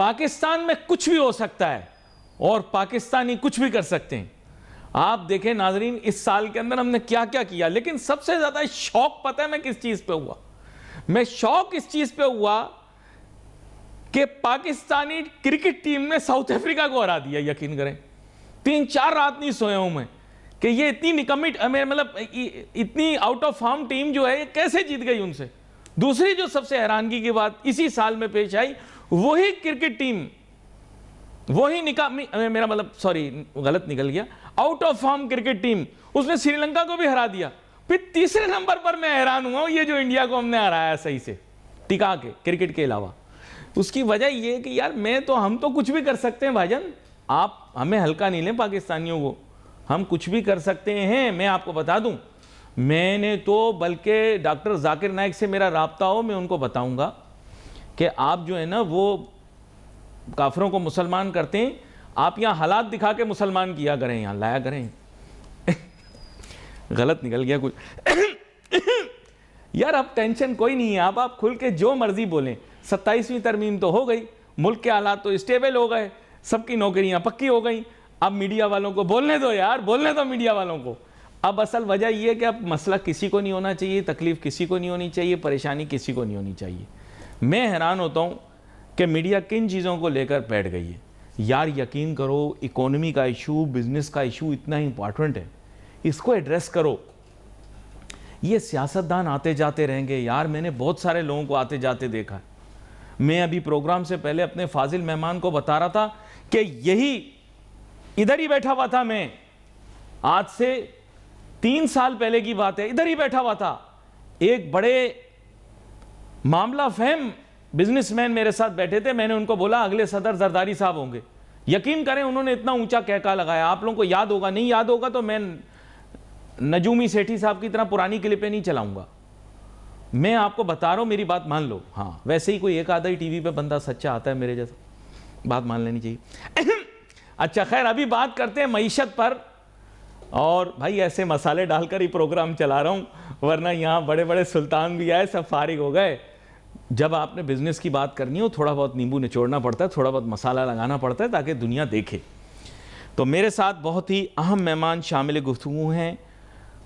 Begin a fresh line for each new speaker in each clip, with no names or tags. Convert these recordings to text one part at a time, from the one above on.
पाकिस्तान में कुछ भी हो सकता है और पाकिस्तानी कुछ भी कर सकते हैं। आप देखें नाजरीन, इस साल के अंदर हमने क्या क्या किया, लेकिन सबसे ज्यादा शौक पता है मैं किस चीज पे हुआ? मैं शौक इस चीज पे हुआ कि पाकिस्तानी क्रिकेट टीम ने साउथ अफ्रीका को हरा दिया। यकीन करें 3-4 रात नहीं सोया हूं मैं कि ये इतनी निकम्मिट, मतलब इतनी आउट ऑफ फॉर्म टीम जो है ये कैसे जीत गई उनसे। दूसरी जो सबसे हैरानगी की बात इसी साल में पेश आई, वही क्रिकेट टीम, वही मेरा मतलब सॉरी गलत निकल गया, out of form cricket team, उसने श्रीलंका को भी हरा दिया। फिर तीसरे नंबर पर मैं हैरान हुआ ये जो इंडिया को हमने हराया सही से टिका के क्रिकेट के अलावा। उसकी वजह ये कि यार हम तो कुछ भी कर सकते हैं भाईजान, आप हमें हल्का नहीं लें पाकिस्तानियों को, हम कुछ भी कर सकते हैं। मैं आपको बता दूं, मैंने तो बल्कि डॉक्टर जाकिर नाइक से मेरा राब्ता हो, मैं उनको बताऊंगा कि आप जो है ना वो काफिरों को मुसलमान करते हैं, आप यहाँ हालात दिखा के मुसलमान किया करें, यहाँ लाया करें। गलत निकल गया कुछ। यार अब टेंशन कोई नहीं है, आप खुल के जो मर्जी बोलें। 27वीं तरमीम तो हो गई, मुल्क के हालात तो स्टेबल हो गए, सबकी नौकरियां पक्की हो गई। अब मीडिया वालों को बोलने दो यार, बोलने दो मीडिया वालों को। अब असल वजह यह है कि अब मसला किसी को नहीं होना चाहिए, तकलीफ किसी को नहीं होनी चाहिए, परेशानी किसी को नहीं होनी चाहिए। मैं हैरान होता हूँ कि मीडिया किन चीज़ों को लेकर बैठ गई है। यार यकीन करो, इकोनॉमी का इशू, बिजनेस का इशू इतना इंपॉर्टेंट है, इसको एड्रेस करो। ये सियासतदान आते जाते रहेंगे। यार मैंने बहुत सारे लोगों को आते जाते देखा है। मैं अभी प्रोग्राम से पहले अपने फाजिल मेहमान को बता रहा था कि यही इधर ही बैठा हुआ था मैं, आज से 3 साल पहले की बात है, इधर ही बैठा हुआ था। एक बड़े मामला फहम बिजनेसमैन मेरे साथ बैठे थे। मैंने उनको बोला अगले सदर जरदारी साहब होंगे। यकीन करें उन्होंने इतना ऊंचा कहका लगाया, आप लोगों को याद होगा, नहीं याद होगा तो मैं नजूमी सेठी साहब की तरह पुरानी क्लिपें नहीं चलाऊंगा। मैं आपको बता रहा हूं, मेरी बात मान लो। हाँ वैसे ही कोई एक आधा ही टीवी पे बंदा सच्चा आता है मेरे जैसा, बात मान लेनी चाहिए। अच्छा खैर, अभी बात करते हैं मईशत पर। और भाई ऐसे मसाले डालकर ही प्रोग्राम चला रहा हूं, वरना यहाँ बड़े बड़े सुल्तान भी आए, सब फारिग हो गए। जब आपने बिजनेस की बात करनी हो, थोड़ा बहुत नींबू निचोड़ना पड़ता है, थोड़ा बहुत मसाला लगाना पड़ता है ताकि दुनिया देखे। तो मेरे साथ बहुत ही अहम मेहमान शामिल गुफ्तगू हैं,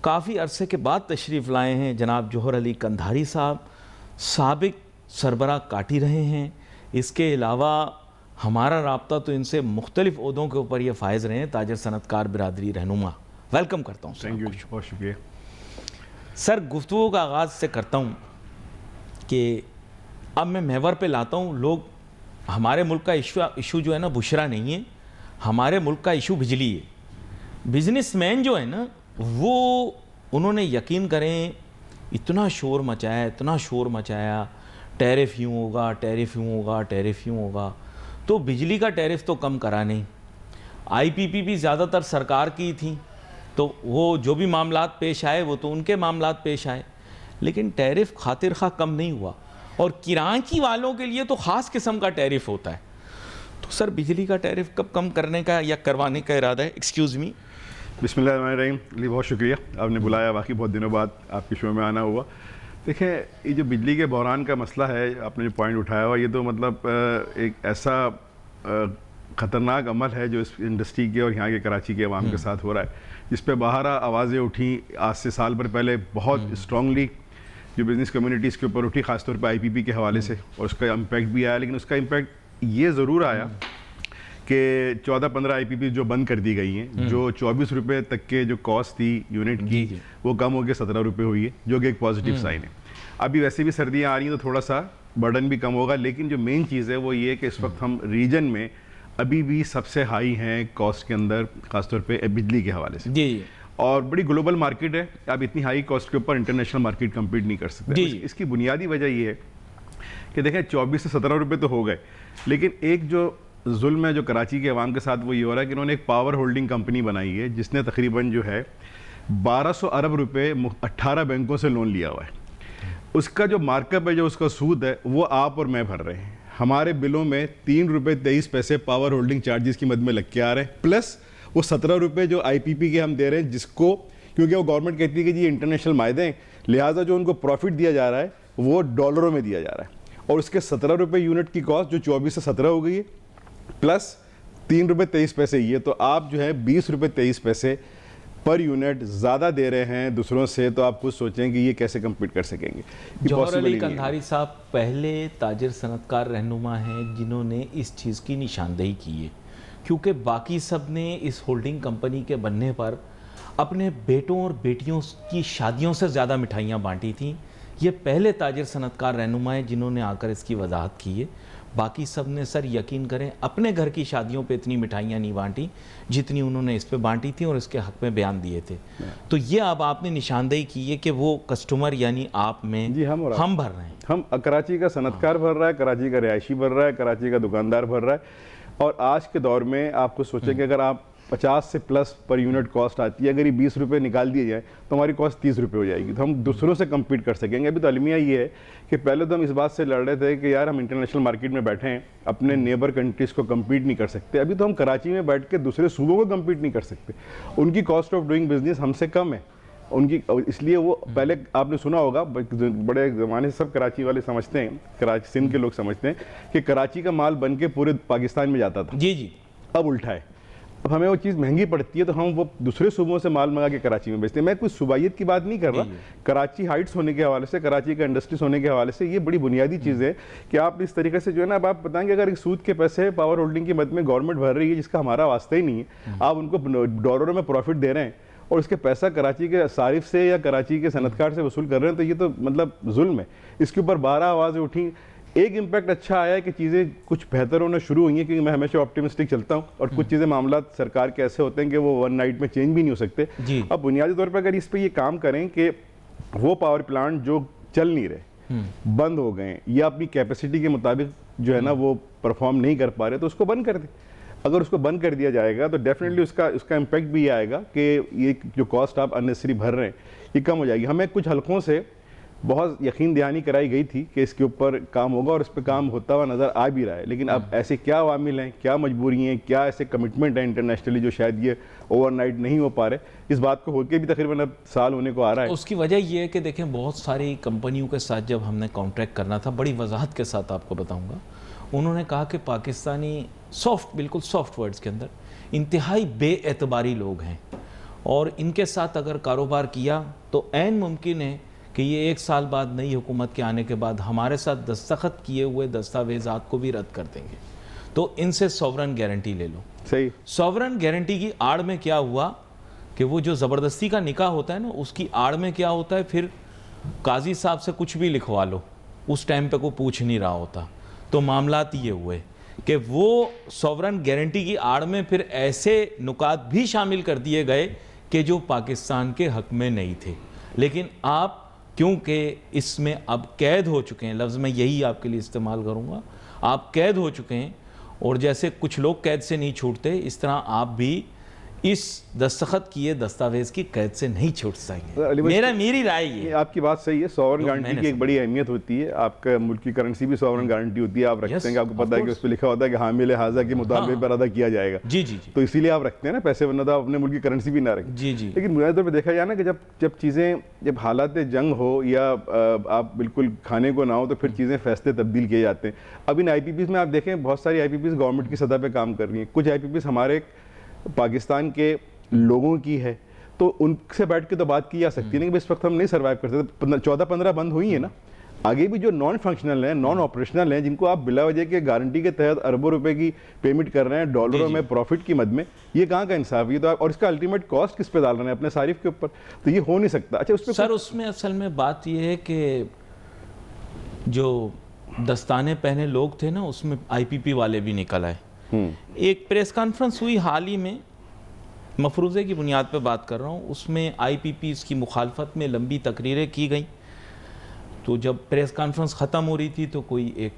काफ़ी अरसे के बाद तशरीफ़ लाए हैं। जनाब जौहर अली कंधारी साहब साबिक सरबराह काटी रहे हैं। इसके अलावा हमारा राब्ता तो इनसे मुख्तलिफ ओहदों के ऊपर ये फायज़ रहे हैं, ताजर सनतकार बिरादरी रहनुमा। वेलकम करता हूँ।
थैंक यू, बहुत शुक्रिया
सर। गुफ्तगू का आगाज़ से करता हूँ कि अब मैं महवर पे लाता हूँ। लोग, हमारे मुल्क का इशू जो है ना बुशरा नहीं है, हमारे मुल्क का इशू बिजली है। बिजनेसमैन जो है ना वो, उन्होंने यकीन करें इतना शोर मचाया, इतना शोर मचाया, टैरिफ यूँ होगा, टैरिफ यूँ होगा, टैरिफ यूँ होगा। तो बिजली का टैरिफ तो कम करा नहीं। आईपीपी भी ज़्यादातर सरकार की थी, तो वो जो भी मामलात पेश आए वो तो उनके मामलात पेश आए, लेकिन टैरिफ खातिर खा कम नहीं हुआ। और किराए वालों के लिए तो ख़ास किस्म का टैरिफ होता है। तो सर बिजली का टैरिफ कब कम करने का या करवाने का इरादा है? Excuse me.
बिस्मिल्लाहिर्रहमानिर्रहीम। अली बहुत शुक्रिया, आपने बुलाया, वाकई बहुत दिनों बाद आपके शो में आना हुआ। देखिए ये जो बिजली के बहरान का मसला है, आपने जो पॉइंट उठाया हुआ, ये तो मतलब एक ऐसा ख़तरनाक अमल है जो इस इंडस्ट्री के और यहाँ के कराची के अवाम के साथ हो रहा है, जिस पर बाहर आवाज़ें उठी आज से साल भर पहले बहुत स्ट्रांगली, जो बिज़नेस कम्युनिटीज़ के ऊपर उठी, ख़ासतौर पर आईपीपी के हवाले से, और उसका इम्पैक्ट भी आया। लेकिन उसका इम्पैक्ट ये ज़रूर आया कि 14-15 आईपीपी जो बंद कर दी गई हैं, जो 24 रुपये तक के जो कॉस्ट थी यूनिट की, वो कम हो के 17 रुपये हुई है, जो कि एक पॉजिटिव साइन है। अभी वैसे भी सर्दियाँ आ रही हैं तो थोड़ा सा बर्डन भी कम होगा। लेकिन जो मेन चीज़ है वो ये कि इस वक्त हम रीजन में अभी भी सबसे हाई हैं कॉस्ट के अंदर, ख़ासतौर पर बिजली के हवाले से जी। और बड़ी ग्लोबल मार्केट है, आप इतनी हाई कॉस्ट के ऊपर इंटरनेशनल मार्केट कम्पीट नहीं कर सकते। इसकी बुनियादी वजह ये है कि देखें 24 से 17 रुपये तो हो गए, लेकिन एक जो जुल्म है जो कराची के अवाम के साथ वो ये हो रहा है कि उन्होंने एक पावर होल्डिंग कंपनी बनाई है जिसने तकरीबन जो है 1200 अरब रुपए 18 बैंकों से लोन लिया हुआ है। उसका जो मार्कअप है, जो उसका सूद है, वो आप और मैं भर रहे हैं। हमारे बिलों में 3 रुपये 23 पैसे पावर होल्डिंग चार्जेस की मद में लग के आ रहे हैं, प्लस वो 17 रुपये जो आईपीपी के हम दे रहे हैं, जिसको क्योंकि वो गवर्नमेंट कहती है कि ये इंटरनेशनल मायदे हैं, लिहाजा जो उनको प्रॉफिट दिया जा रहा है वो डॉलरों में दिया जा रहा है। और उसके 17 रुपये यूनिट की कॉस्ट जो 24 से 17 हो गई है, प्लस 3 रुपये 23 पैसे ये, तो आप जो है 20 रुपये 23 पैसे पर यूनिट ज़्यादा दे रहे हैं दूसरों से, तो आप खुद सोचें कि ये कैसे कम्पीट कर सकेंगे। ये
जौहर
possible
अली
ही नहीं है।
कंधारी साहब पहले ताजिर सनतकार रहनुमा हैं जिन्होंने इस चीज़ की निशानदेही की है, क्योंकि बाकी सब ने इस होल्डिंग कंपनी के बनने पर अपने बेटों और बेटियों की शादियों से ज़्यादा मिठाइयाँ बांटी थीं। ये पहले ताजिर सनतकार रहनुमा हैं जिन्होंने आकर इसकी वजाहत की है। बाकी सब ने सर यकीन करें अपने घर की शादियों पे इतनी मिठाइयाँ नहीं बांटी जितनी उन्होंने इस पे बांटी थी और इसके हक में बयान दिए थे। तो ये अब आपने निशानदेही की है कि वो कस्टमर यानी आप में
जी, हम
भर रहे हैं।
हम कराची का सनतकार भर रहा है, कराची का रिहायशी भर रहा है, कराची का दुकानदार भर रहा है। और आज के दौर में आपको सोचें कि अगर आप 50 से प्लस पर यूनिट कॉस्ट आती है, अगर ये 20 रुपये निकाल दिए जाए तो हमारी कॉस्ट 30 रुपये हो जाएगी, तो हम दूसरों से कम्पीट कर सकेंगे। अभी तो अलमिया ये है कि पहले तो हम इस बात से लड़ रहे थे कि यार हम इंटरनेशनल मार्केट में बैठे हैं, अपने नेबर कंट्रीज़ को कम्पीट नहीं कर सकते। अभी तो हम कराची में बैठ के दूसरे सूबों को कम्पीट नहीं कर सकते, उनकी कॉस्ट ऑफ डूइंग बिजनेस हमसे कम है उनकी, इसलिए वो पहले आपने सुना होगा बड़े ज़माने से सब कराची वाले समझते हैं, कराची सिंध के लोग समझते हैं कि कराची का माल बन के पूरे पाकिस्तान में जाता था।
जी जी।
अब उल्टा है, अब हमें वो चीज़ महंगी पड़ती है तो हम वो दूसरे सूबों से माल मंगा के कराची में बेचते हैं। मैं कोई सूबाइयत की बात नहीं कर रहा, कराची हाइट्स होने के हवाले से, कराची का इंडस्ट्रीज होने के हवाले से ये बड़ी बुनियादी चीज़ है कि आप इस तरीके से जो है ना, अब आप बताएंगे अगर सूद के पैसे पावर होल्डिंग की मद में गवर्नमेंट भर रही है जिसका हमारा वास्ता ही नहीं है, आप उनको डॉलरों में प्रॉफिट दे रहे हैं और उसके पैसा कराची के सारिफ से या कराची के सनतकार से वसूल कर रहे हैं, तो ये तो मतलब जुल्म है। इसके ऊपर 12 आवाज़ें उठी। एक इम्पैक्ट अच्छा आया है कि चीज़ें कुछ बेहतर होना शुरू हुई हैं, क्योंकि मैं हमेशा ऑप्टिमिस्टिक चलता हूँ और कुछ चीज़ें मामला सरकार के ऐसे होते हैं कि वो वन नाइट में चेंज भी नहीं हो सकते। अब बुनियादी तौर पर अगर इस पर ये काम करें कि वो पावर प्लांट जो चल नहीं रहे, बंद हो गए या अपनी कैपेसिटी के मुताबिक जो है ना वो परफॉर्म नहीं कर पा रहे, तो उसको बंद कर दें। अगर उसको बंद कर दिया जाएगा तो डेफिनेटली उसका इम्पैक्ट भी ये आएगा कि ये जो कॉस्ट आप अननेसेसरी भर रहे हैं ये कम हो जाएगी। हमें कुछ हलकों से बहुत यकीन दहानी कराई गई थी कि इसके ऊपर काम होगा और इस पर काम होता हुआ नज़र आ भी रहा है, लेकिन अब ऐसे क्या अवामिल हैं, क्या मजबूरी हैं, क्या ऐसे कमिटमेंट हैं इंटरनेशनली जो शायद ये ओवरनाइट नहीं हो पा रहे। इस बात को होकर भी तकरीबन अब साल होने को आ रहा है।
उसकी वजह ये है कि देखें बहुत सारी कंपनियों के साथ जब हमने कॉन्ट्रैक्ट करना था, बड़ी वजाहत के साथ आपको बताऊँगा, उन्होंने कहा कि पाकिस्तानी सॉफ्ट, बिल्कुल सॉफ्ट वर्ड्स के अंदर इंतहाई बेएतबारी लोग हैं और इनके साथ अगर कारोबार किया तो ऐन मुमकिन है कि ये 1 साल बाद नई हुकूमत के आने के बाद हमारे साथ दस्तखत किए हुए दस्तावेज़ात को भी रद्द कर देंगे, तो इनसे सॉवरन गारंटी ले लो।
सही।
सॉवरन गारंटी की आड़ में क्या हुआ कि वो जो ज़बरदस्ती का निकाह होता है ना, उसकी आड़ में क्या होता है, फिर काजी साहब से कुछ भी लिखवा लो, उस टाइम पे कोई पूछ नहीं रहा होता। तो मामलात ये हुए कि वो सॉवरन गारंटी की आड़ में फिर ऐसे नुकात भी शामिल कर दिए गए कि जो पाकिस्तान के हक में नहीं थे। लेकिन आप क्योंकि इसमें अब कैद हो चुके हैं, लफ्ज़ मैं यही आपके लिए इस्तेमाल करूँगा, आप कैद हो चुके हैं और जैसे कुछ लोग कैद से नहीं छूटते, इस तरह आप भी इस दस्तखत किए दस्तावेज़ की कैद से नहीं छूट सकेंगे। मेरी राय ये।
आपकी बात सही है, सॉवरन गारंटी की एक बड़ी अहमियत होती है। आपका मुल्क की करेंसी भी सॉवरन गारंटी होती है, आप रखते हैं कि आपको पता है कि उस पर लिखा होता है कि हामिल हाजा के मुताबिक पर अदा किया जाएगा।
जी जी जी।
तो इसीलिए आप रखते हैं ना पैसे, वरना तो आप अपने मुल्क की करेंसी भी ना रखें।
जी जी।
लेकिन बुनियादी तौर पर देखा जाए ना कि जब चीज़ें, जब हालात जंग हो या आप बिल्कुल खाने को ना हो, तो फिर चीज़ें फैसले तब्दील किए जाते हैं। अब इन IPPs में आप देखें बहुत सारी IPPs गवर्नमेंट की सतह पर काम कर रही हैं, कुछ IPPs हमारे पाकिस्तान के लोगों की है, तो उनसे बैठ के तो बात की जा सकती है ना कि इस वक्त हम नहीं सर्वाइव कर सकते। 14-15 बंद हुई है ना, आगे भी जो नॉन फंक्शनल हैं, नॉन ऑपरेशनल हैं, जिनको आप बिला वजह के गारंटी के तहत अरबों रुपए की पेमेंट कर रहे हैं डॉलरों में प्रॉफिट की मद में, ये कहाँ का इंसाफ? ये तो आप, और इसका अल्टीमेट कॉस्ट किस पे डाल रहे हैं? अपने सारिफ के ऊपर। तो ये हो नहीं सकता। अच्छा, उस पर
सर उसमें असल में बात ये है कि जो दस्ताने पहने लोग थे ना, उसमें IPP वाले भी निकल आए। एक प्रेस कॉन्फ्रेंस हुई हाल ही में, मफरूज़े की बुनियाद पर बात कर रहा हूँ, उसमें IPPs की मुखालफत में लंबी तकरीरें की गई। तो जब प्रेस कॉन्फ्रेंस ख़त्म हो रही थी तो कोई एक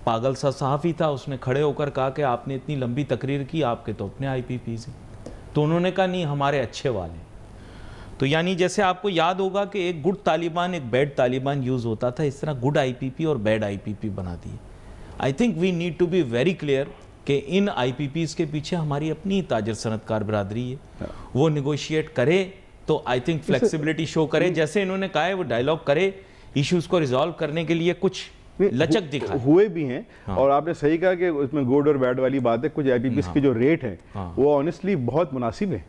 पागल सा सहाफ़ी था, उसने खड़े होकर कहा कि आपने इतनी लंबी तकरीर की, आपके तो अपने IPPs हैं। तो उन्होंने कहा नहीं, हमारे अच्छे वाले। तो यानी जैसे आपको याद होगा कि एक गुड तालिबान एक बैड तालिबान यूज़ होता था, इस तरह गुड IPP और बैड IPP बना दिए। I think we need to be very clear कि इन IPPs के पीछे हमारी अपनी ताजर सनतकार बिरादरी है, वो निगोशिएट करे तो आई थिंक फ्लेक्सिबिलिटी शो करे, जैसे इन्होंने कहा है वो डायलॉग करे, इश्यूज़ को रिजॉल्व करने के लिए कुछ लचक दिखाए।
हुए भी हैं। और आपने सही कहा कि उसमें गुड और बैड वाली बात है। कुछ आईपीपीएस के जो रेट हैं वो ऑनेस्टली बहुत मुनासिब है,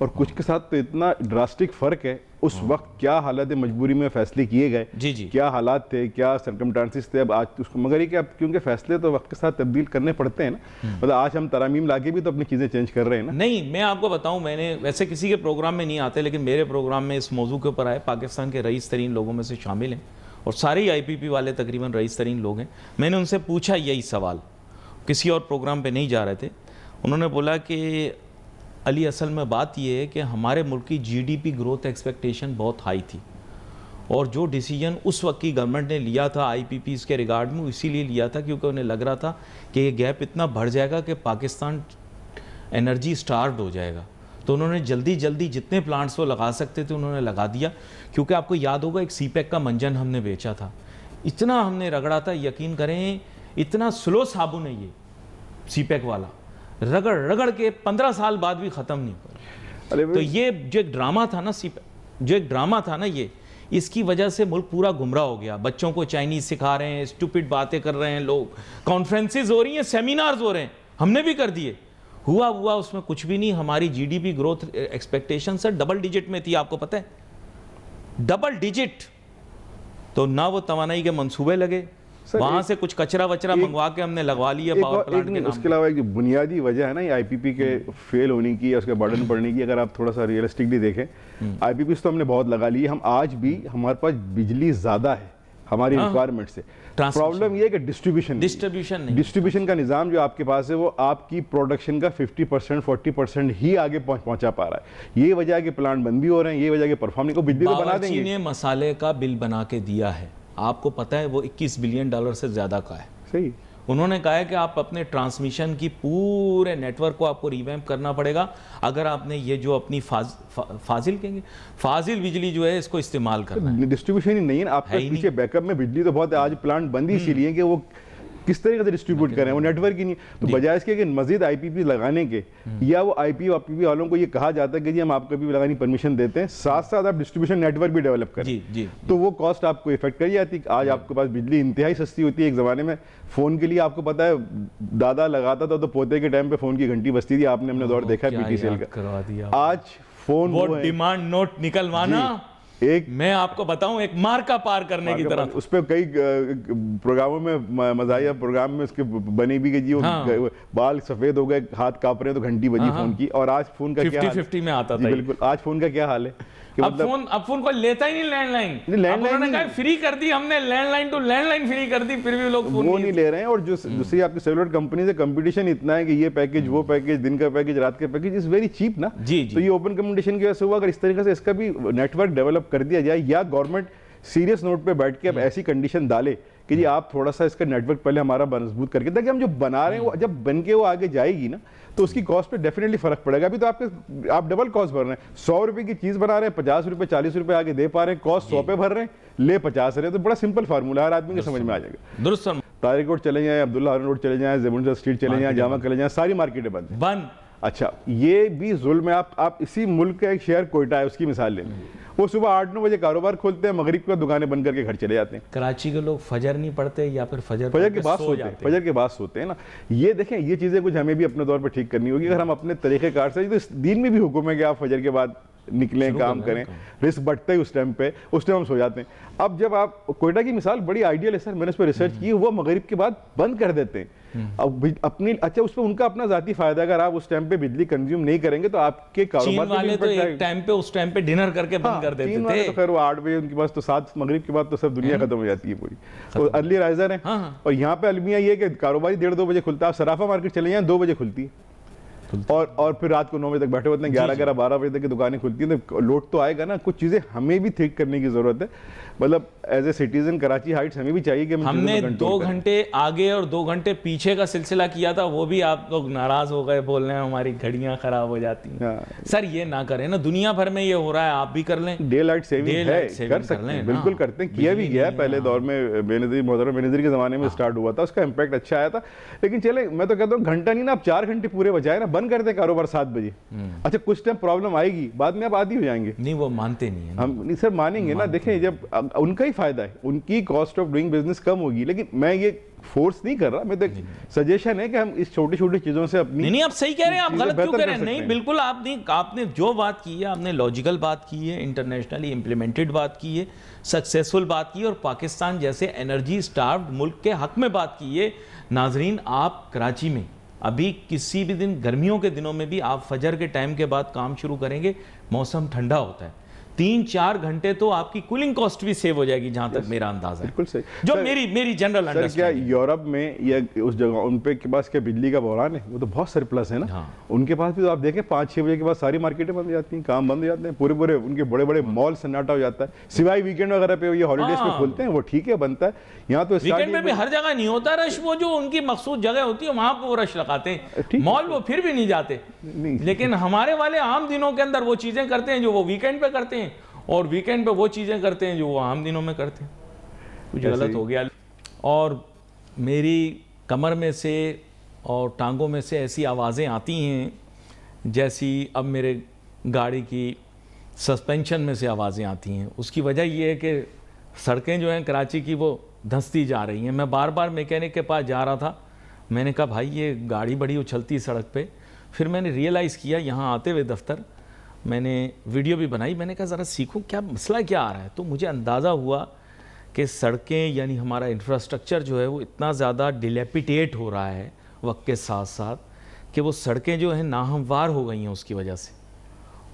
और कुछ के साथ तो इतना ड्रास्टिक फर्क है। उस वक्त क्या हालत मजबूरी में फैसले किए गए,
जी जी,
क्या हालात थे, क्या सर्कमस्टांसिस थे, अब आज उसको मगर ये कि अब क्योंकि फैसले तो वक्त के साथ तब्दील करने पड़ते हैं ना, मतलब आज हम तरामीम लाके भी तो अपनी चीज़ें चेंज कर रहे हैं ना।
नहीं, मैं आपको बताऊं, मैंने वैसे किसी के प्रोग्राम में नहीं आते, लेकिन मेरे प्रोग्राम में इस मौजू के ऊपर आए, पाकिस्तान के रईस तरीन लोगों में से शामिल हैं और सारे ही आईपीपी वाले तकरीबन रईस तरीन लोग हैं। मैंने उनसे पूछा यही सवाल, किसी और प्रोग्राम पे नहीं जा रहे थे। उन्होंने बोला कि अली, असल में बात यह है कि हमारे मुल्क की जीडीपी ग्रोथ एक्सपेक्टेशन बहुत हाई थी, और जो डिसीजन उस वक्त की गवर्नमेंट ने लिया था आईपीपीज़ के रिगार्ड में, इसीलिए लिया था क्योंकि उन्हें लग रहा था कि ये गैप इतना बढ़ जाएगा कि पाकिस्तान एनर्जी स्टार्व्ड हो जाएगा। तो उन्होंने जल्दी जल्दी जितने प्लांट्स वो लगा सकते थे उन्होंने लगा दिया। क्योंकि आपको याद होगा एक सीपैक का मंजन हमने बेचा था, इतना हमने रगड़ा था, यकीन करें इतना स्लो साबुन है ये सीपैक वाला, रगड़ रगड़ के 15 साल बाद भी ख़त्म नहीं हुआ। तो ये जो एक ड्रामा था ना, जो एक ड्रामा था ना, ये इसकी वजह से मुल्क पूरा गुमराह हो गया। बच्चों को चाइनीज़ सिखा रहे हैं, स्टूपिड बातें कर रहे हैं लोग, कॉन्फ्रेंसेस हो रही हैं, सेमिनार्स हो रहे हैं, हमने भी कर दिए। हुआ उसमें कुछ भी नहीं। हमारी GDP growth expectation sir double digit में थी, आपको पता है, डबल डिजिट। तो ना वो तवानाई के मंसूबे लगे, वहां से कुछ कचरा वचरा मंगवा के हमने लगवा लिया पावर प्लांट के नाम।
उसके अलावा एक बुनियादी वजह है ना ये आईपीपी के फेल होने की या उसके बर्डन पड़ने की, अगर आप थोड़ा सा रियलिस्टिकली देखें, आईपीपी तो हमने बहुत लगा ली, हम आज भी हमारे पास बिजली ज्यादा है हमारी रिक्वायरमेंट से। प्रॉब्लम ये है कि डिस्ट्रीब्यूशन का निज़ाम जो आपके पास है वो आपकी प्रोडक्शन का 50% 40% ही आगे पहुंचा पा रहा है। ये वजह के प्लांट बंद भी हो रहे हैं, ये वजह के परफॉर्म को बिजली तो बना देंगे।
ने मसाले का बिल बना के दिया है, आपको पता है वो $21 बिलियन से ज़्यादा का है।
सही,
उन्होंने कहा है कि आप अपने ट्रांसमिशन की पूरे नेटवर्क को आपको रिवैम्प करना पड़ेगा अगर आपने ये जो अपनी फाजिल कहेंगे, फाजिल बिजली जो है इसको इस्तेमाल करना है।
डिस्ट्रीब्यूशन ही नहीं है आपके पीछे, बैकअप में बिजली तो बहुत है। आज प्लांट बंद ही इसीलिए कि वो किस तरीके से डिस्ट्रीब्यूट करें, वो नेटवर्क ही नहीं। तो बजाय इसके कि मजीद आईपीपी लगाने के, या वो आईपीपी वालों को ये कहा जाता है कि जी हम आपको भी लगाने की परमिशन देते हैं, साथ साथ आप डिस्ट्रीब्यूशन नेटवर्क भी डेवलप करें, जी। तो वो कॉस्ट आपको इफेक्ट कर जाती। आज आपके पास बिजली इंतहाई सस्ती होती है। एक ज़माने में फ़ोन के लिए आपको पता है दादा लगाता था तो पोते के टाइम पे फ़ोन की घंटी बजती थी, आपने हमने दौर देखा है पीटीसीएल का। आज फ़ोन
वो डिमांड नोट निकलवाना, एक मैं आपको बताऊं, एक मार का पार करने की तरह।
उस पर कई प्रोग्रामों में, मज़ाहिया प्रोग्राम में उसके बनी भी गई, वो बाल सफेद हो गए, हाथ कांप रहे हैं तो घंटी बजी फोन की। और आज फोन का
50-50 में आता था।
बिल्कुल, आज फोन का क्या हाल है कि
अब फोन को लेता ही नहीं लैंडलाइन। उन्होंने कहा फ्री कर दी हमने, लैंडलाइन टू लैंडलाइन फ्री कर दी, फिर भी लोग
वो नहीं ले रहे हैं। और जो दूसरी आपकी सेलुलर कंपनी से कंपटीशन इतना है कि ये पैकेज, वो पैकेज, दिन का पैकेज, रात का पैकेज इज वेरी चीप ना।
जी।
तो ये ओपन कम्युनिकेशन की वजह से हुआ। अगर इस तरीके से इसका भी नेटवर्क डेवलप कर दिया जाए, या गवर्नमेंट सीरियस नोट पे बैठ के अब ऐसी कंडीशन डाले कि जी आप थोड़ा सा इसका नेटवर्क पहले हमारा मजबूत करके, ताकि हम जो बना रहे हैं वो जब बन के वो आगे जाएगी ना तो उसकी कॉस्ट पे डेफिनेटली फर्क पड़ेगा। अभी तो आप डबल कॉस्ट भर रहे हैं। 100 रुपए की चीज बना रहे हैं, 50 रुपए 40 रुपए आगे दे पा रहे हैं, कॉस्ट 100 पे भर रहे हैं, ले 50 रहे। तो बड़ा सिंपल फार्मूला हर आदमी के समझ में आ जाएगा।
दुरुस्त।
तारिक रोड चले जाए, अब्दुल्ला हारून रोड चले जाए, ज़ेबुन स्ट्रीट चले जाए, जामा चले जाए, सारी मार्केटें बंद। अच्छा, ये भी जुल्म है। आप इसी मुल्क का एक शहर कोयटा है, उसकी मिसाल ले लें। वो सुबह 8-9 बजे कारोबार खोलते हैं, मगरिब को दुकानें बंद करके घर चले जाते हैं।
कराची के लोग फजर नहीं पढ़ते या फिर फजर
के बाद सोते हैं, फजर के बाद सोते हैं ना। ये देखें, ये चीज़ें कुछ हमें भी अपने तौर पर ठीक करनी होगी। अगर हम अपने तरीक़ेकार से, तो दीन में भी हुक्म है कि आप फजर के बाद निकलें, काम करें, रिस्क बढ़ता है उस टाइम हम सो जाते हैं। अब जब आप कोयटा की मिसाल बड़ी आइडियल है सर, मैंने उस पर रिसर्च की, वो मगरिब के बाद बंद कर देते हैं। अब अपनी अच्छा, उस पर उनका अपना जाती फायदा, अगर आप उस टाइम पे बिजली कंज्यूम नहीं करेंगे तो आपके कारोबार
वाले तो एक टाइम पे उस टाइम पे डिनर करके बंद कर देते थे।
तो फिर वो 8 बजे उनके पास, तो 7 मगरिब के बाद तो सब दुनिया खत्म हो जाती है पूरी। तो अर्ली राइजर है। और यहाँ पे अलमिया ये कि कारोबारी 1:30-2 बजे खुलता है। आप सराफा मार्केट चले जाएं, 2 बजे खुलती है, और फिर रात को 9 बजे तक बैठे होते हैं, 11-12 बजे तक की दुकानें खुलती हैं। तो लोड तो आएगा ना। कुछ चीज़ें हमें भी ठीक करने की ज़रूरत है। मतलब as a citizen Karachi heights हमें भी चाहिए कि
हमने 2 घंटे आगे और 2 घंटे पीछे का सिलसिला किया था, वो भी आप लोग नाराज हो गए, बोल रहे हैं हमारी घड़ियां खराब हो जाती हैं। सर ये ना करें ना, दुनिया भर में ये हो रहा है, आप भी कर लें।
डे लाइट सेविंग है, कर सकते हैं, बिल्कुल करते हैं, किया भी गया। पहले दौर में मोहतरम बेनज़ीर के ज़माने में स्टार्ट हुआ था, उसका इम्पैक्ट अच्छा आया था। लेकिन चले, मैं तो कहता हूँ घंटा नहीं ना, आप 4 घंटे पूरे बचाए ना, बंद करते हैं कारोबार 7 बजे, अच्छा कुछ टाइम प्रॉब्लम आएगी, बाद में आप आदी हो जाएंगे।
नहीं, वो मानते नहीं है ना।
हम नहीं सर मानेंगे ना, देखें जब उनका ही फायदा है, उनकी कॉस्ट ऑफ डूइंग बिजनेस कम होगी, लेकिन मैं ये फोर्स नहीं कर रहा, मैं तो सजेशन है कि हम इस छोटी छोटी चीजों से अपनी
नहीं, आप सही कह रहे हैं, आप
चीजें
गलत क्यों
बेहतर
कह
कर
रहे हैं?
सकते
नहीं,
हैं।
बिल्कुल आपने जो बात की है, आपने लॉजिकल बात की है, इंटरनेशनली इम्प्लीमेंटेड बात की है, सक्सेसफुल बात की है, और पाकिस्तान जैसे एनर्जी स्टार्व्ड मुल्क के हक में बात की है। नाजरीन, आप कराची में अभी किसी भी दिन, गर्मियों के दिनों में भी आप फजर के टाइम के बाद काम शुरू करेंगे, मौसम ठंडा होता है, 3-4 घंटे तो आपकी कूलिंग कॉस्ट भी सेव हो जाएगी, जहां तक मेरा अंदाजा है।
बिल्कुल सही।
जो
सर,
मेरी जनरल
सर क्या
अंडरस्टैंडिंग।
यूरोप में या उस जगह उन पे के पास क्या बिजली का बहरान है, वो तो बहुत सरप्लस है ना।
हाँ।
उनके पास भी तो आप देखें 5-6 बजे के बाद सारी मार्केटें बंद हो जाती हैं, काम बंद हो जाते हैं, पूरे उनके बड़े बड़े मॉल सन्नाटा हो जाता है, सिवाय वीकेंड वगैरह पे, ये हॉलीडेज पे
हाँ।
खुलते हैं, वो ठीक है बनता है। यहाँ तो
वीकेंड में भी हर जगह नहीं होता रश, वो जो उनकी मखसूस जगह होती है वहां पर वो रश लगाते हैं,
ठीक है।
मॉल वो फिर भी नहीं जाते।
नहीं।
लेकिन हमारे वाले आम दिनों के अंदर वो चीजें करते हैं जो वो वीकेंड पे करते हैं, और वीकेंड पे वो चीजें करते हैं जो वो आम दिनों में करते हैं। कुछ
ऐसे
गलत
ही।
हो गया। और मेरी कमर में से और टांगों में से ऐसी आवाज़ें आती हैं जैसी अब मेरे गाड़ी की सस्पेंशन में से आवाज़ें आती हैं। उसकी वजह ये है कि सड़कें जो हैं कराची की वो धंसती जा रही हैं। मैं बार बार मैकेनिक के पास जा रहा था, मैंने कहा भाई ये गाड़ी बड़ी उछलती सड़क पे। फिर मैंने रियलाइज़ किया यहाँ आते हुए दफ्तर, मैंने वीडियो भी बनाई, मैंने कहा ज़रा सीखूं क्या मसला क्या आ रहा है। तो मुझे अंदाज़ा हुआ कि सड़कें यानी हमारा इंफ्रास्ट्रक्चर जो है वो इतना ज़्यादा डिलेपिटेट हो रहा है वक्त के साथ साथ कि वो सड़कें जो हैं नाहमवार हो गई हैं उसकी वजह से।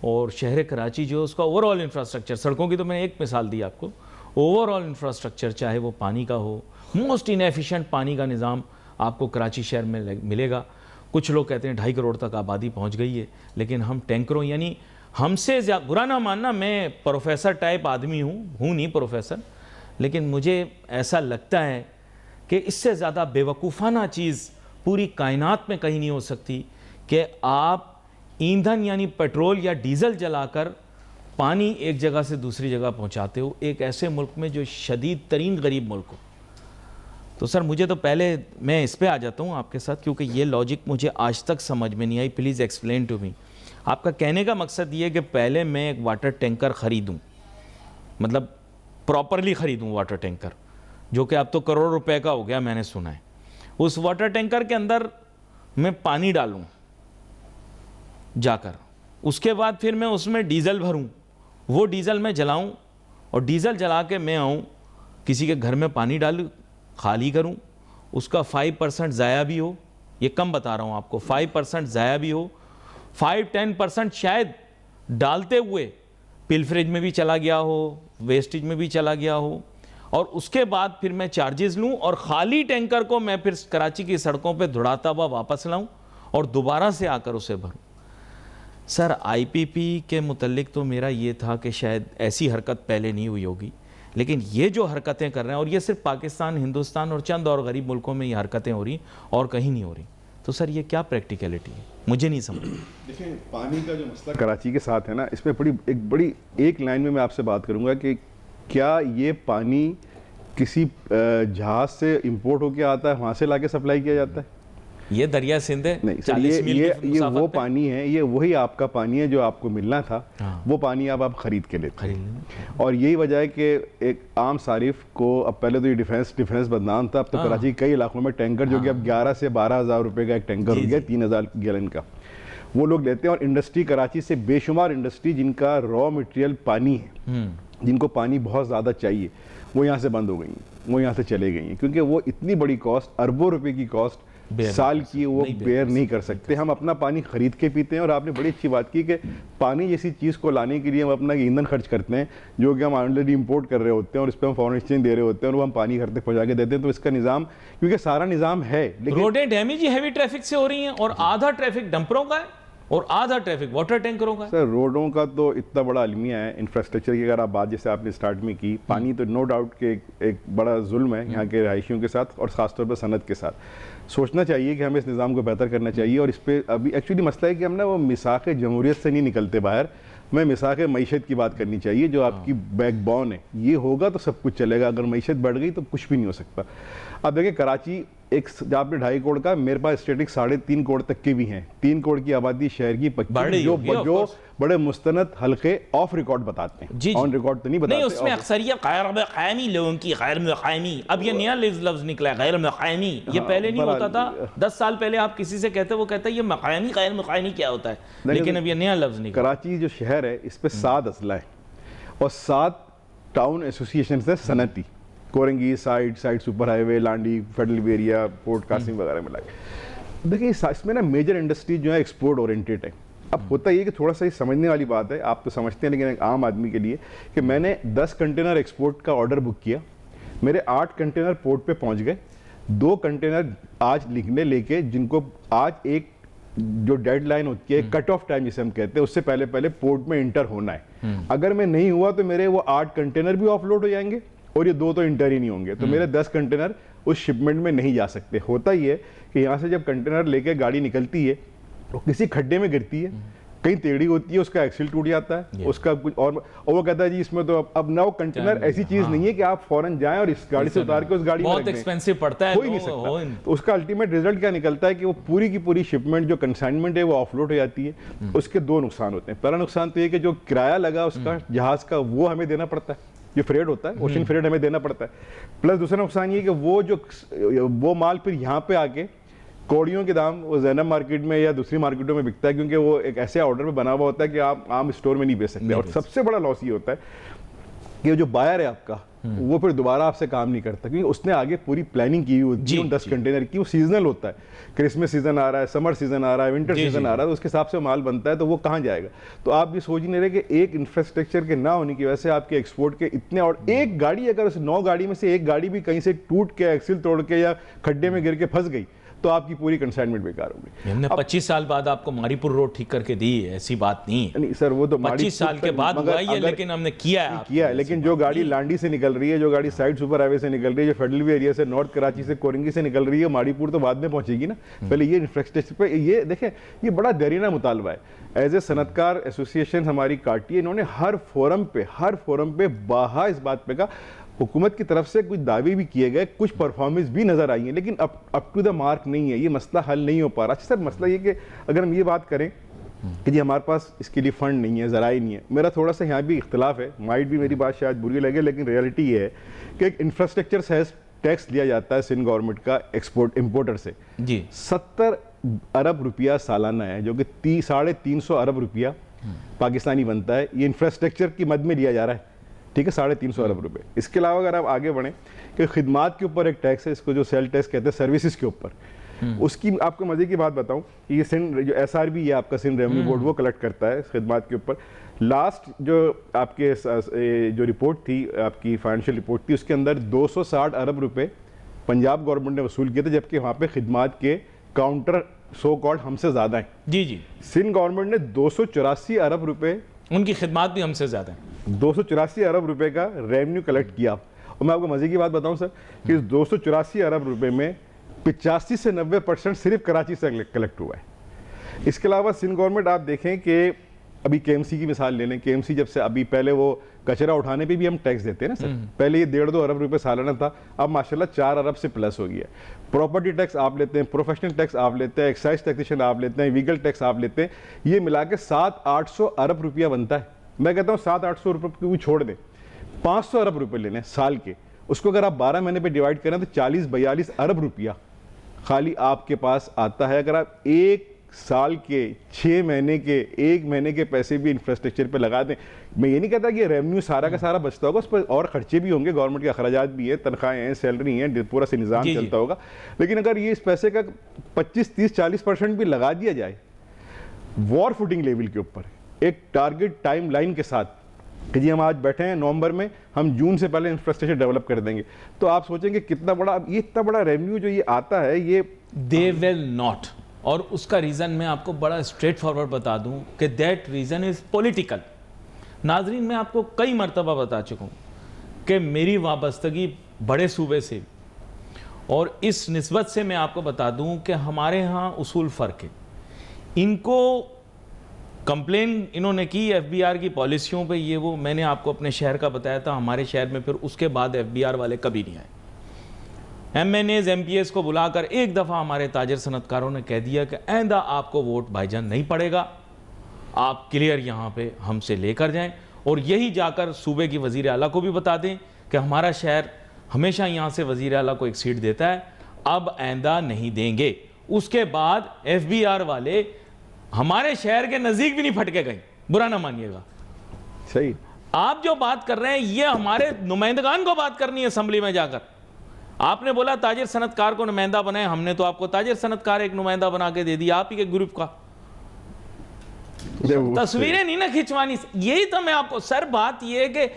और शहर कराची जो है उसका ओवरऑल इंफ्रास्ट्रक्चर, सड़कों की तो मैंने एक मिसाल दी आपको, ओवरऑल इंफ्रास्ट्रक्चर चाहे वो पानी का हो, मोस्ट इनएफिशिएंट पानी का निज़ाम आपको कराची शहर में मिलेगा। कुछ लोग कहते हैं 2.5 करोड़ तक आबादी पहुंच गई है, लेकिन हम टैंकरों, यानी हमसे बुरा ना मानना, मैं प्रोफेसर टाइप आदमी हूँ नहीं प्रोफेसर, लेकिन मुझे ऐसा लगता है कि इससे ज़्यादा बेवकूफ़ाना चीज़ पूरी कायनात में कहीं नहीं हो सकती कि आप ईंधन यानी पेट्रोल या डीजल जलाकर पानी एक जगह से दूसरी जगह पहुंचाते हो, एक ऐसे मुल्क में जो शदीद तरीन गरीब मुल्क हो। तो सर मुझे तो पहले, मैं इस पे आ जाता हूँ आपके साथ, क्योंकि ये लॉजिक मुझे आज तक समझ में नहीं आई। Please explain to me. आपका कहने का मकसद ये है कि पहले मैं एक वाटर टैंकर ख़रीदूँ, मतलब प्रॉपरली ख़रीदूँ वाटर टैंकर, जो कि अब तो करोड़ रुपए का हो गया मैंने सुना है। उस वाटर टैंकर के अंदर मैं पानी डालूँ जाकर, उसके बाद फिर मैं उसमें डीज़ल भरूँ, वो डीज़ल मैं जलाऊँ, और डीज़ल जला के मैं आऊँ किसी के घर में पानी डालूँ, खाली करूँ, उसका 5% ज़ाया भी हो, ये कम बता रहा हूँ आपको, 5% ज़ाया भी हो, 5-10% शायद डालते हुए पिलफरेज में भी चला गया हो, वेस्टेज में भी चला गया हो, और उसके बाद फिर मैं चार्जेस लूँ और ख़ाली टैंकर को मैं फिर कराची की सड़कों पे दौड़ाता हुआ वापस लाऊँ और दोबारा से आकर उसे भरूँ। सर आईपीपी के मुतल्लिक तो मेरा ये था कि शायद ऐसी हरकत पहले नहीं हुई होगी, लेकिन ये जो हरकतें कर रहे हैं, और ये सिर्फ पाकिस्तान, हिंदुस्तान और चंद और गरीब मुल्कों में ये हरकतें हो रही और कहीं नहीं हो रही, तो सर ये क्या प्रैक्टिकलिटी है, मुझे नहीं समझ।
देखिए पानी का जो मसला कराची के साथ है ना, इसमें एक लाइन में मैं आपसे बात करूंगा कि क्या ये पानी किसी जहाज से इंपोर्ट होके आता है, वहाँ से लाके सप्लाई किया जाता है?
ये दरिया सिंध है,
नहीं सर,
40 मील की
ये वो
मुसाफत पे।
पानी है, ये वही आपका पानी है जो आपको मिलना था।
हाँ।
वो पानी आप खरीद के लेते हैं।
खरीद।
और यही वजह है कि एक आम सारिफ को, अब पहले तो ये डिफेंस बदनाम था, अब तो कराची के कई इलाकों में टैंकर जो कि अब 11 से 12 हज़ार रुपये का एक टैंकर हो गया, 3,000 गैलन का, वो लोग लेते हैं। और इंडस्ट्री कराची से बेशुमार इंडस्ट्री जिनका रॉ मटेरियल पानी है, जिनको पानी बहुत ज़्यादा चाहिए, वो यहाँ से बंद हो गई हैं, वो यहाँ से चले गई हैं, क्योंकि वो इतनी बड़ी कॉस्ट, अरबों रुपए की कॉस्ट साल की वो बेयर नहीं कर सकते। हम अपना पानी खरीद के पीते हैं। और आपने बड़ी अच्छी बात की कि पानी जैसी चीज़ को लाने के लिए हम अपना ईंधन खर्च करते हैं, जो कि हम ऑलरेडी इंपोर्ट कर रहे होते हैं, और इस पर हम फॉरेन एक्सचेंज दे रहे होते हैं, और वो हम पानी घर तक पहुँचा के देते हैं। तो इसका निज़ाम, क्योंकि सारा निज़ाम है, लेकिन
रोडें डैमेज ही हैवी ट्रैफिक से हो रही हैं, और आधा ट्रैफिक डंपरों का है और आधा ट्रैफिक वाटर टैंकरों का है।
सर रोडों का तो इतना बड़ा अलमिया है, इंफ्रास्ट्रक्चर की अगर आप बात जैसे आपने स्टार्ट में की, पानी तो नो डाउट के एक बड़ा जुल्म है यहाँ के रहायशियों के साथ, और ख़ासतौर पर सनत के साथ। सोचना चाहिए कि हमें इस निज़ाम को बेहतर करना चाहिए। और इस पर अभी एक्चुअली मसला है कि हम ना वो मिसाक़ जमहूरियत से नहीं निकलते बाहर, हमें मिसाक़ मईशत की बात करनी चाहिए, जो आपकी बैकबोन है। ये होगा तो सब कुछ चलेगा, अगर मईशत बढ़ गई तो कुछ भी नहीं हो सकता। अब देखिए कराची एक आपने 2.5 करोड़ का, मेरे पास स्टेटिक 3.5 करोड़ तक के भी हैं। 3 करोड़ की आबादी शहर की पक्की, जो बड़े मुस्तनद हल्के ऑफ रिकॉर्ड बताते हैं, ऑन रिकॉर्ड तो नहीं बताते।
नहीं, उसमें अक्सरियत गैर मक़ामी लोगों की, गैर मक़ामी, अब ये नया लफ्ज़ निकला है गैर मक़ामी, ये पहले नहीं होता था। 10 साल पहले आप किसी से कहते, वो कहता है ये मक़ामी गैर मक़ामी क्या होता है, लेकिन अब ये नया लफ्ज़ निकला।
कराची जो शहर है इस पे 7 अजला है और 7 टाउन एसोसिएशन है सनती, Korangi, site super highway, Landhi, federal area, port Qasim वगैरह मिला। देखिए इसमें ना मेजर इंडस्ट्री जो है एक्सपोर्ट ओरिएंटेड है। अब होता ये कि थोड़ा सा ये समझने वाली बात है, आप तो समझते हैं, लेकिन एक आम आदमी के लिए कि मैंने 10 कंटेनर एक्सपोर्ट का ऑर्डर बुक किया, मेरे 8 कंटेनर पोर्ट पे पहुंच गए, 2 कंटेनर आज लिखने लेके, जिनको आज एक जो डेडलाइन होती है, कट ऑफ टाइम जिसे हम कहते हैं, उससे पहले पहले पोर्ट में इंटर होना है। अगर मैं नहीं हुआ तो मेरे वो 8 कंटेनर भी ऑफलोड हो जाएंगे और ये 2 तो इंटर ही नहीं होंगे, तो मेरे 10 कंटेनर उस शिपमेंट में नहीं जा सकते। होता ही है कि यहाँ से जब कंटेनर लेके गाड़ी निकलती है तो किसी खड्डे में गिरती है, कहीं टेढ़ी होती है, उसका एक्सिल टूट जाता है, उसका कुछ और वो कहता है जी इसमें तो अब ना, वो कंटेनर ऐसी चीज नहीं है कि आप फौरन जाएं और इस गाड़ी से उतार के उस गाड़ी में
बहुत एक्सपेंसिव पड़ता है,
हो ही नहीं सकता। तो उसका अल्टीमेट रिजल्ट क्या निकलता है कि वो पूरी की पूरी शिपमेंट जो कंसाइनमेंट है वो ऑफलोड हो जाती है। उसके 2 नुकसान होते हैं। पहला नुकसान तो ये कि जो किराया लगा उसका जहाज का वो हमें देना पड़ता है, जो फ्रेड होता है, ओशन फ्रेड हमें देना पड़ता है। प्लस दूसरा नुकसान ये कि वो माल फिर यहाँ पे आके कौड़ियों के दाम वो जैनब मार्केट में या दूसरी मार्केटों में बिकता है, क्योंकि वो एक ऐसे ऑर्डर में बना हुआ होता है कि आप आम स्टोर में नहीं बेच सकते। और सबसे बड़ा लॉस ये होता है कि जो बायर है आपका, वो फिर दोबारा आपसे काम नहीं करता, क्योंकि उसने आगे पूरी प्लानिंग की हुई होती है 10 कंटेनर की। वो सीजनल होता है, क्रिसमस सीजन आ रहा है, समर सीजन आ रहा है, विंटर सीजन आ रहा है, तो उसके हिसाब से माल बनता है, तो वो कहाँ जाएगा। तो आप ये सोच नहीं रहे कि एक इंफ्रास्ट्रक्चर के ना होने की वजह से आपके एक्सपोर्ट के इतने, और एक गाड़ी अगर उस 9 गाड़ी में से एक गाड़ी भी कहीं से टूट के, एक्सिल तोड़ के या खड्डे में गिर के फंस गई तो आपकी पूरी कंसाइनमेंट बेकार होगी।
हमने 25 साल बाद आपको मारीपुर रोड ठीक करके दी है, ऐसी बात नहीं है।
नहीं सर, वो तो
25 साल के बाद हुआ है, लेकिन हमने किया है।
लेकिन जो गाड़ी लांडी से निकल रही है, जो गाड़ी साइड सुपर हाईवे से निकल रही है, जो फेडरल एरिया से, नॉर्थ कराची से, कोरंगी से निकल रही है, मारीपुर तो बाद में पहुंचेगी ना। पहले ये इंफ्रास्ट्रक्चर पे ये देखें, ये बड़ा देरीना मुतालबा है। एज ए सनतकार एसोसिएशन हमारी काटी है, इन्होंने हर फोरम पे बाहा इस बात पे का हुकूमत की तरफ से कुछ दावे भी किए गए, कुछ परफॉर्मेंस भी नजर आई है, लेकिन अप टू द मार्क नहीं है। ये मसला हल नहीं हो पा रहा। अच्छा सर, मसला ये कि अगर हम ये बात करें कि जी हमारे पास इसके लिए फंड नहीं है, ज़राई नहीं है, मेरा थोड़ा सा यहाँ भी इख्तलाफ है, माइट भी मेरी बात शायद बुरी लगे, लेकिन रियलिटी ये है कि एक इंफ्रास्ट्रक्चर सेस टैक्स लिया जाता है सिंध गवर्नमेंट का एक्सपोर्ट इम्पोर्टर से जी 70 अरब रुपया सालाना है, जो कि 350 अरब रुपया पाकिस्तानी बनता है। ये इंफ्रास्ट्रक्चर की मद में लिया जा रहा है, ठीक है, 350 अरब रुपए। इसके अलावा अगर आप आगे बढ़ें कि खिदमात के ऊपर एक टैक्स है, इसको जो सेल टैक्स कहते हैं, सर्विसेज के ऊपर, उसकी आपको मजे की बात बताऊं, ये सिंध जो SRB है आपका, सिंध रेवेन्यू बोर्ड, वो कलेक्ट करता है खिदमात के ऊपर। लास्ट जो आपके जो रिपोर्ट थी, आपकी फाइनेंशियल रिपोर्ट थी, उसके अंदर 260 अरब रुपए पंजाब गवर्नमेंट ने वसूल किए थे, जबकि वहाँ पे खिदमात के काउंटर सो कॉल्ड हमसे ज़्यादा हैं। जी सिंध गवर्नमेंट ने 284 अरब रुपए, उनकी खिदमात भी हमसे ज़्यादा है, 284 अरब रुपए का रेवेन्यू कलेक्ट किया। और मैं आपको मजे की बात बताऊं सर कि इस 284 अरब रुपए में 85 से 90% सिर्फ कराची से कलेक्ट हुआ है। इसके अलावा सिंध गवर्नमेंट आप देखें कि अभी KMC की मिसाल ले लें, KMC जब से अभी पहले वो कचरा उठाने पे भी हम टैक्स देते हैं ना सर, पहले ये 1.5-2 अरब रुपए सालाना था, अब माशाल्लाह 4 अरब से प्लस हो गया। प्रॉपर्टी टैक्स आप लेते हैं, प्रोफेशनल टैक्स आप लेते हैं, एक्साइज टैक्सेशन आप लेते हैं, व्हीकल टैक्स आप लेते हैं, ये मिला के 700-800 अरब रुपया बनता है। मैं कहता हूँ 700-800 रुपये को छोड़ दें, 500 अरब रुपए लेने साल के, उसको अगर आप 12 महीने पे डिवाइड करें तो 40-42 अरब रुपया खाली आपके पास आता है। अगर आप एक साल के 6 महीने के 1 महीने के पैसे भी इंफ्रास्ट्रक्चर पे लगा दें, मैं ये नहीं कहता कि रेवेन्यू सारा का सारा बचता होगा, उस पर और खर्चे भी होंगे, गवर्नमेंट के अखराजात भी हैं, तनख्वाहें हैं, सैलरी हैं, पूरा से निज़ाम चलता होगा, लेकिन अगर ये इस पैसे का 25-30-40% भी लगा दिया जाए वॉर फुटिंग लेवल के ऊपर, एक टारगेट टाइम लाइन के साथ कि जी हम आज बैठे हैं नवंबर में, हम जून से पहले इंफ्रास्ट्रक्चर डेवलप कर देंगे, तो आप सोचेंगे कितना बड़ा, ये इतना बड़ा रेवेन्यू जो ये आता है, ये
दे विल नॉट। और उसका रीज़न मैं आपको बड़ा स्ट्रेट फॉरवर्ड बता दूं कि दैट रीज़न इज़ पॉलिटिकल। नाजरीन, मैं आपको कई मरतबा बता चुका हूँ कि मेरी वाबस्तगी बड़े सूबे से, और इस निस्बत से मैं आपको बता दूं कि हमारे यहाँ उसूल फ़र्क है। इनको कंप्लेन इन्होंने की FBR की पॉलिसियों पे, ये वो मैंने आपको अपने शहर का बताया था, हमारे शहर में फिर उसके बाद FBR वाले कभी नहीं आए। MNAs MPS को बुलाकर एक दफ़ा हमारे ताजर सनतकारों ने कह दिया कि आइंदा आपको वोट भाईजान नहीं पड़ेगा, आप क्लियर यहाँ पे हमसे लेकर जाएं, और यही जाकर सूबे की वज़ीर आला को भी बता दें कि हमारा शहर हमेशा यहाँ से वज़ीर आला को एक सीट देता है, अब आइंदा नहीं देंगे। उसके बाद FBR वाले हमारे शहर के नज़दीक भी नहीं फटके गए, बुरा ना मानिएगा।
सही।
आप जो बात कर रहे हैं ये हमारे नुमाइंदगान को बात करनी है असेंबली में जाकर। आपने बोला ताजिर सनतकार को नुमाइंदा बनाए, हमने तो आपको ताजिर सनतकार एक नुमाइंदा बना के दे दिया, आप ही के ग्रुप का। तस्वीरें नहीं ना खिंचवानी। यही तो मैं आपको सर, बात ये है कि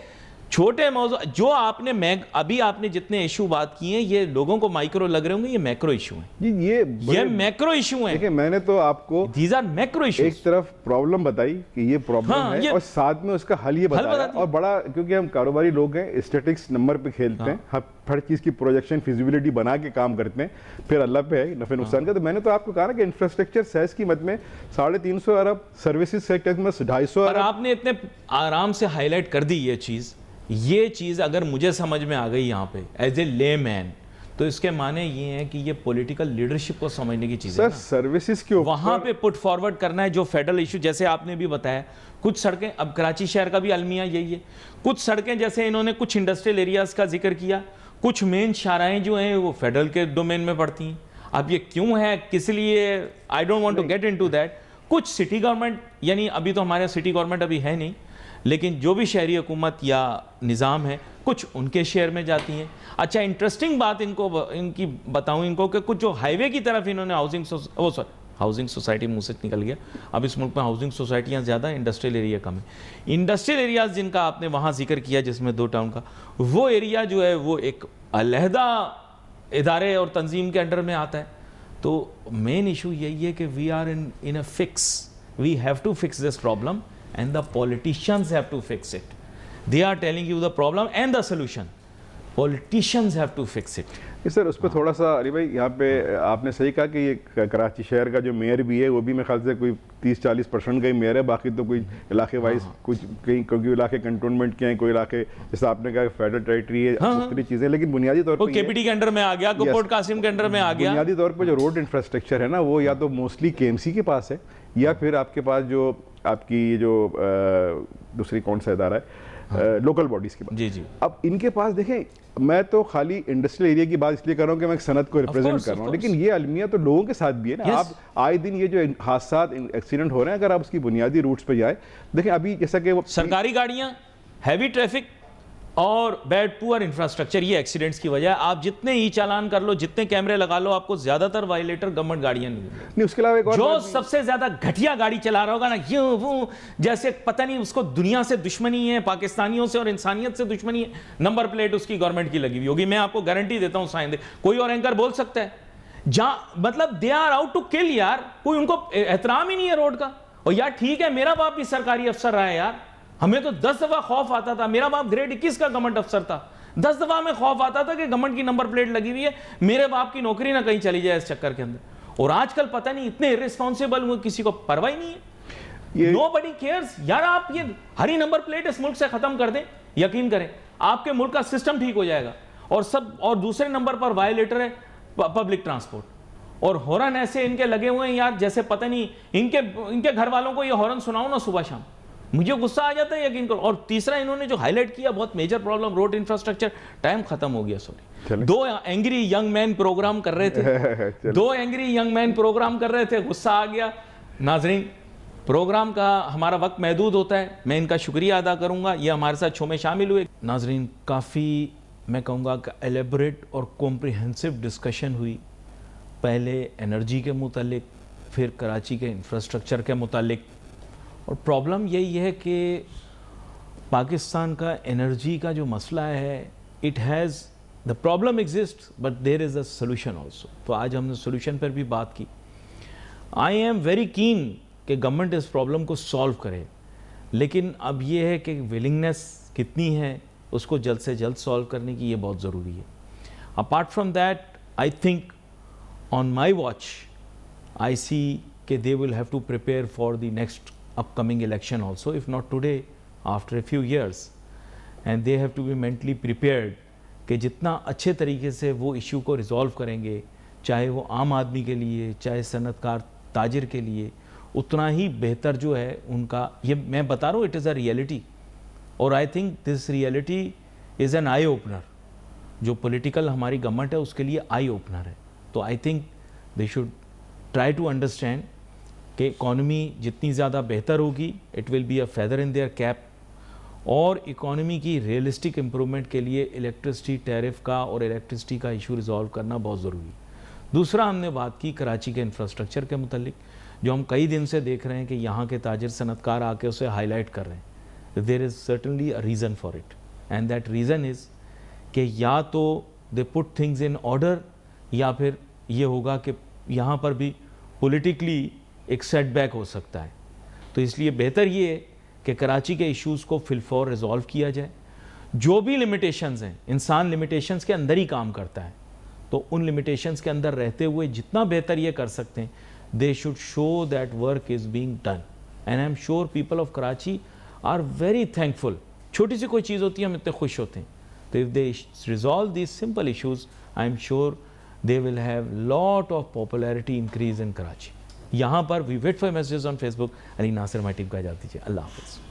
छोटे मौजू जो आपने अभी आपने जितने इशू बात किए हैं ये लोगों को माइक्रो लग रहे होंगे, ये मैक्रो इशू हैं
जी। ये
मैक्रो इशू हैं।
देखिए मैंने तो आपको
दीज आर मैक्रो इशू,
एक तरफ प्रॉब्लम बताई कि ये प्रॉब्लम है और साथ में उसका हल ये बताया। और बड़ा, क्योंकि हम कारोबारी लोग हैं, स्टैटिक्स नंबर पे खेलते हैं, हर चीज की प्रोजेक्शन फिजिबिलिटी बना के काम करते हैं, फिर अल्लाह पे है नफे नुकसान का। तो मैंने तो आपको कहा ना कि इंफ्रास्ट्रक्चर सेस की मत में 350 अरब, सर्विसेज सेक्टर में 250 अरब।
आपने इतने आराम से हाईलाइट कर दी ये चीज़ अगर मुझे समझ में आ गई यहाँ पे एज ए लेमैन, तो इसके माने ये हैं कि ये पॉलिटिकल लीडरशिप को समझने की चीज़ है।
सर्विसेज के ऊपर
वहाँ पे पुट फॉरवर्ड करना है जो फेडरल इशू, जैसे आपने भी बताया कुछ सड़कें, अब कराची शहर का भी अलमिया यही है, कुछ सड़कें जैसे इन्होंने कुछ इंडस्ट्रियल एरियाज का जिक्र किया, कुछ मेन शाराएं जो हैं वो फेडरल के डोमेन में पड़ती हैं। अब ये क्यों है, किस लिए, I don't want to get into that. कुछ सिटी गवर्नमेंट, यानी अभी तो हमारे सिटी गवर्नमेंट अभी है नहीं, लेकिन जो भी शहरी हुकूमत या निज़ाम है कुछ उनके शेयर में जाती हैं। अच्छा, इंटरेस्टिंग बात इनकी बताऊं इनको कि कुछ जो हाईवे की तरफ इन्होंने हाउसिंग सोसाइटी मुंह से निकल गया, अब इस मुल्क में हाउसिंग सोसाइटियाँ ज़्यादा, इंडस्ट्रियल एरिया कम है। इंडस्ट्रियल एरियाज जिनका आपने वहाँ जिक्र किया जिसमें 2 टाउन का, वो एरिया जो है वो एक अलहदा इदारे और तंजीम के अंडर में आता है। तो मेन इशू यही है कि we are in a fix, we have to fix this problem and the politicians have to fix it. They are telling you the problem and the solution. Politicians have to fix it.
Sir उस पर थोड़ा सा अली भाई, यहाँ पे आपने सही कहा कि ये कराची शहर का जो मेयर भी है वो भी मेरे ख्याल से कोई 30-40% का ही मेयर है, बाकी तो कोई इलाके वाइज कुछ कहीं, क्योंकि इलाके कंटोनमेंट के हैं, कोई इलाके जैसे आपने कहा फेडरल टेरिटरी है, दूसरी चीज़ें, लेकिन बुनियादी तौर पर
केपीटी के अंडर में आ गया, कोर्ट कासिम के अंडर में आ गया।
बुनियादी तौर पर जो रोड इंफ्रास्ट्रक्चर है ना वो या तो मोस्टली KMC के पास है, या फिर आपके पास जो आपकी जो दूसरी कौन सा इदारा है, लोकल बॉडीज के पास।
जी।
अब इनके पास देखें, मैं तो खाली इंडस्ट्रियल एरिया की बात इसलिए कर रहा हूँ कि मैं एक सनत को रिप्रेजेंट कर रहा हूँ, लेकिन ये अलमिया तो लोगों के साथ भी है ना। आप आए दिन ये जो हादसा एक्सीडेंट हो रहे हैं, अगर आप उसकी बुनियादी रूट्स पे जाए, देखें अभी जैसा कि वो
सरकारी गाड़ियाँ, हैवी ट्रैफिक और बैड पुअर इंफ्रास्ट्रक्चर, ये एक्सीडेंट्स की वजह है। आप जितने ई चालान कर लो, जितने कैमरे लगा लो, आपको ज्यादातर वायलेटर गवर्नमेंट गाड़ियां नहीं।
उसके अलावा एक और
जो सबसे ज्यादा घटिया गाड़ी चला रहा होगा ना, ये वो जैसे पता नहीं उसको दुनिया से दुश्मनी है, पाकिस्तानियों से और इंसानियत से दुश्मनी है, नंबर प्लेट उसकी गवर्नमेंट की लगी हुई होगी। मैं आपको गारंटी देता हूं, साइंदे कोई और एंकर बोल सकता है, जहां मतलब they are out to kill यार, कोई उनको एहतराम ही नहीं है रोड का। और यार ठीक है, मेरा बाप भी सरकारी अफसर रहा है यार, हमें तो 10 दफा खौफ आता था, मेरा बाप ग्रेड 21 का गवर्नमेंट अफसर था, 10 दफा में खौफ आता था कि गवर्नमेंट की नंबर प्लेट लगी हुई है, मेरे बाप की नौकरी ना कहीं चली जाए इस चक्कर के अंदर। और आजकल पता नहीं इतने इर्रिस्पॉन्सिबल हुए, किसी को परवाह ही नहीं है, नोबडी केयर्स यार। आप ये हरी नंबर प्लेट इस मुल्क से खत्म कर दें, यकीन करें आपके मुल्क का सिस्टम ठीक हो जाएगा। और दूसरे नंबर पर वायलेटर है पब्लिक ट्रांसपोर्ट, और हॉर्न ऐसे इनके लगे हुए हैं यार, जैसे पता नहीं इनके घर वालों को ये हॉर्न सुनाओ ना सुबह शाम, मुझे गुस्सा आ जाता है, यकीन करो। और तीसरा इन्होंने जो हाईलाइट किया, बहुत major problem road infrastructure. Time खत्म हो गया, sorry. 2 angry young man programme कर रहे थे 2 एंग्री यंग मैन प्रोग्राम कर रहे थे, गुस्सा आ गया। नाजरीन, प्रोग्राम का हमारा वक्त महदूद होता है, मैं इनका शुक्रिया अदा करूंगा, ये हमारे साथ शो में शामिल हुए। नाजरीन, काफ़ी मैं कहूँगा कि एलेबोरेट और कॉम्प्रिहेंसिव डिस्कशन हुई, पहले एनर्जी के मुतालिक, फिर कराची के इंफ्रास्ट्रक्चर के मुतालिक। और प्रॉब्लम यही है कि पाकिस्तान का एनर्जी का जो मसला है, it has the problem exist but there is a solution also. तो आज हमने सोल्यूशन पर भी बात की। आई एम वेरी कीन कि गवर्नमेंट इस प्रॉब्लम को सॉल्व करे, लेकिन अब ये है कि विलिंगनेस कितनी है उसको जल्द से जल्द सॉल्व करने की, ये बहुत ज़रूरी है। Apart from that, I think on my watch I see कि they will have to prepare for the next upcoming election also, if not today, after a few years, and they have to be mentally prepared कि जितना अच्छे तरीके से वो issue को resolve करेंगे, चाहे वो आम आदमी के लिए, चाहे सनतकार ताजिर के लिए, उतना ही बेहतर जो है उनका, ये मैं बता रहा हूँ, इट इज़ अ रियलिटी। और I think this reality is an eye opener. जो पॉलिटिकल हमारी गवर्नमेंट है उसके लिए आई ओपनर है। तो I think they should try to understand कि इकॉनमी जितनी ज़्यादा बेहतर होगी, it will be a feather in their cap. और इकॉनमी की रियलिस्टिक इम्प्रूवमेंट के लिए इलेक्ट्रिसिटी टैरिफ का और इलेक्ट्रिसिटी का इशू रिजॉल्व करना बहुत ज़रूरी है। दूसरा, हमने बात की कराची के इंफ्रास्ट्रक्चर के मुतालिक, जो हम कई दिन से देख रहे हैं कि यहाँ के ताजिर सनतकार आके उसे हाईलाइट कर रहे हैं। There is certainly a reason for it, and that reason is कि या तो they put things in order, या फिर ये होगा कि यहाँ पर भी पॉलिटिकली एक सेटबैक हो सकता है। तो इसलिए बेहतर ये है कि कराची के इश्यूज़ को फिलफौर रिजॉल्व किया जाए। जो भी लिमिटेशंस हैं, इंसान लिमिटेशंस के अंदर ही काम करता है, तो उन लिमिटेशंस के अंदर रहते हुए जितना बेहतर ये कर सकते हैं, they should show that work is being done, and I am sure people of Karachi are very thankful. छोटी सी कोई चीज़ होती है हम इतने खुश होते हैं। तो if they resolve these simple issues, I am sure they will have lot of popularity increase in Karachi. यहाँ पर we wait for messages on Facebook। Ali Nasir, my team का इजाज़त दीजिए। अल्लाह हाफ़िज़।